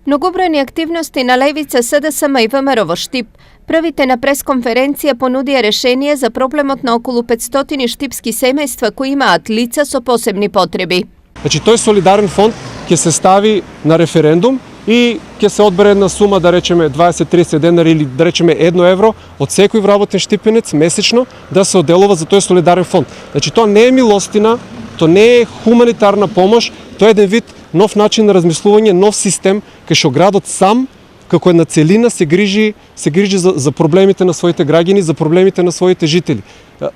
Многобројни активности на левица, СДСМ и ВМРО во Штип. Првите на пресконференција понудија решение за проблемот на околу 500 штипски семејства кои имаат лица со посебни потреби. Значи, тој солидарен фонд ќе се стави на референдум и ќе се одбере една сума, да речеме 20-30 денари или да речеме 1 евро од секој вработен штипенец месечно да се одделува за тој солидарен фонд. Значи, тоа не е милостина, тоа не е хуманитарна помош, тоа е еден вид нов начин на размислување, нов систем кај што градот сам како една целина се грижи за проблемите на своите граѓани, за проблемите на своите жители.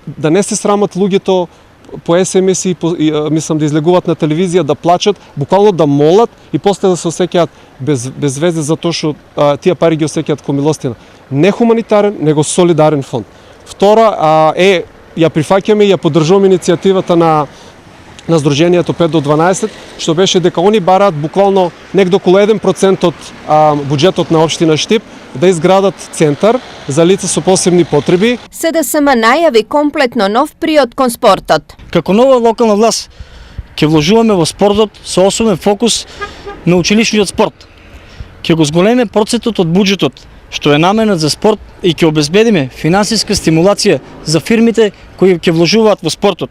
Да не се срамат луѓето по СМС и мислам да излегуваат на телевизија, да плачат, буквално да молат и после да се осеќаат без везе за тоа што тие пари ги осеќаат ко милостина. Не хуманитарен, него солидарен фонд. Втора ја прифаќаме и ја поддржуваме иницијативата на Сдруженијето 5 до 12, што беше дека они бараат буквално некаде околу 1% од буџетот на општина Штип да изградат центар за лица со посебни потреби. СДСМ најави комплетно нов приод кон спортот. Како нова локална власт ќе вложуваме во спортот со особен фокус на училишниот спорт. Ќе го зголеме процентот од буџетот што е наменет за спорт и ќе обезбедиме финансиска стимулација за фирмите кои ќе вложуваат во спортот.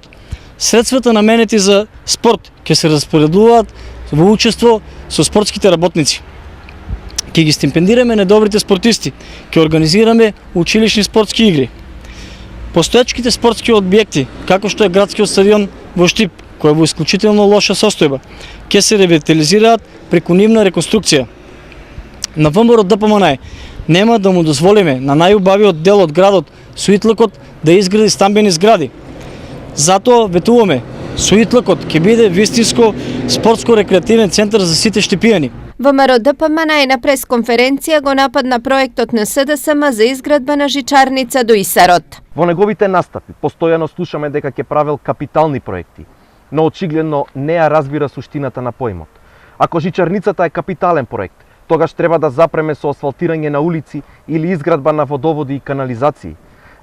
Средствата наменети за спорт ќе се распоредуваат во учество со спортските работници. Ќе ги стипендираме недобрите спортисти, ќе организираме училишни спортски игри. Постоечките спортски објекти, како што е градскиот стадион во Штип, кој е во исклучително лоша состојба, ќе се ревитализираат преку нивна реконструкција. На ВМРО ДПМН нема да му дозволиме на најубавиот дел од градот, Суитлакот, да изгради стамбени згради. Затоа ветуваме, Суитлакот ќе биде вистинско спортско-рекреативен центар за сите штипијани. ВМРО ДПМН на пресконференција го нападна проектот на СДСМ за изградба на жичарница до Исарот. Во неговите настапи постојано слушаме дека ќе правел капитални проекти, но очигледно не ја разбира суштината на поимот. Ако жичарницата е капитален проект, тогаш треба да запреме со асфалтирање на улици или изградба на водоводи и канализации.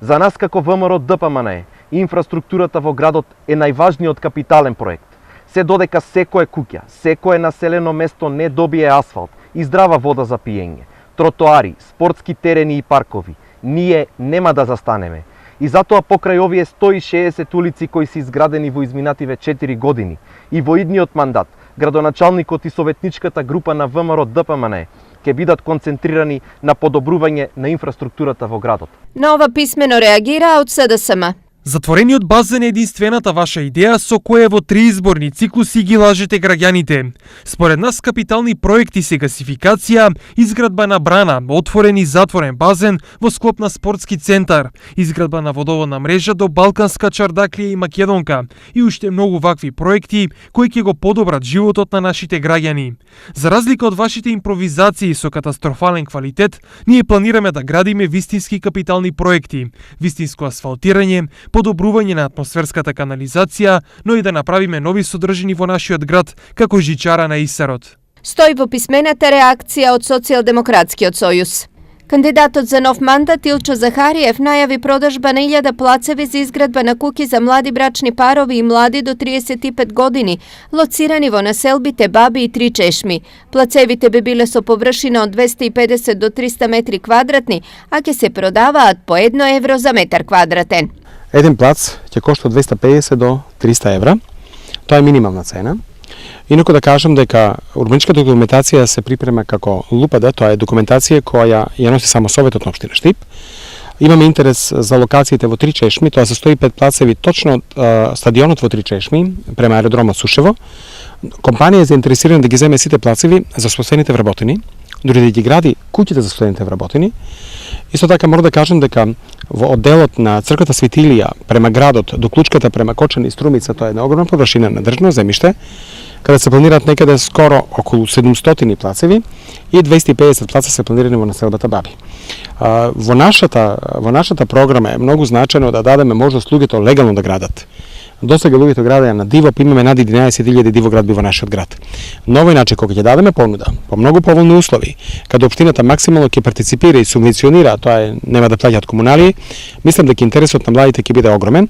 За нас како ВМРО ДПМН инфраструктурата во градот е најважниот капитален проект. Се додека секое куќа, секое населено место не добие асфалт и здрава вода за пиење, тротоари, спортски терени и паркови, ние нема да застанеме. И затоа покрај овие 160 улици кои се изградени во изминативе 4 години и во идниот мандат, градоначалникот и советничката група на ВМРО ДПМН ќе бидат концентрирани на подобрување на инфраструктурата во градот. На ова писмено реагира од СДСМ. Затворениот базен е единствената ваша идеја со која во 3 изборни циклуси ги лажете граѓаните. Според нас капитални проекти се гасификација, изградба на брана, отворен и затворен базен во склоп на спортски центар, изградба на водоводна мрежа до Балканска Чардаклија и Македонка и уште многу вакви проекти кои ќе го подобрат животот на нашите граѓани. За разлика од вашите импровизации со катастрофален квалитет, ние планираме да градиме вистински капитални проекти, вистинско асфалтирање, подобрување на атмосферската канализација, но и да направиме нови содржини во нашиот град, како жичара на Исарот. Стои во писмената реакција од Социјалдемократскиот сојуз. Кандидатот за нов мандат Илчо Захариев најави продажба на 1000 плацеви за изградба на куќи за млади брачни парови и млади до 35 години, лоцирани во населбите Баби и Три Чешми. Плацевите би биле со површина од 250 до 300 метри квадратни, а ќе се продаваат по 1 евро за метар квадратен. Еден плац ќе кошта 250 до 300 евра. Тоа е минимална цена. Инаку да кажам дека урбаничката документација се припрема како ЛУПД, тоа е документација која ја носи само Советот на општина Штип. Имаме интерес за локациите во Три Чешми, тоа се 105 плацеви точно од стадионот во Три Чешми, према аеродромот Сушево. Компанија е заинтересирана да ги земе сите плацеви за собствените вработени, дури да ги гради куќите за собствените вработени. Исто така мора да кажам дека во одделот на црквата Светилија према градот до клучката према Кочани и Струмица, тоа е една огромна површина на државно земјиште, каде се планираат некаде скоро околу 700 плацеви и 250 плаца се планирани во населбата Баби. Во нашата програма е многу значено да дадеме можност луѓето легално да градат. Досега луѓето градеа на диво, имаме над 11.000 диво градби во нашиот град. На овој начин, кога ќе дадеме понуда, по многу поволни услови, каде општината максимално ќе партиципира и субвенционира, тоа е нема да плаќаат комуналии, мислам дека интересот на младите ќе биде огромен.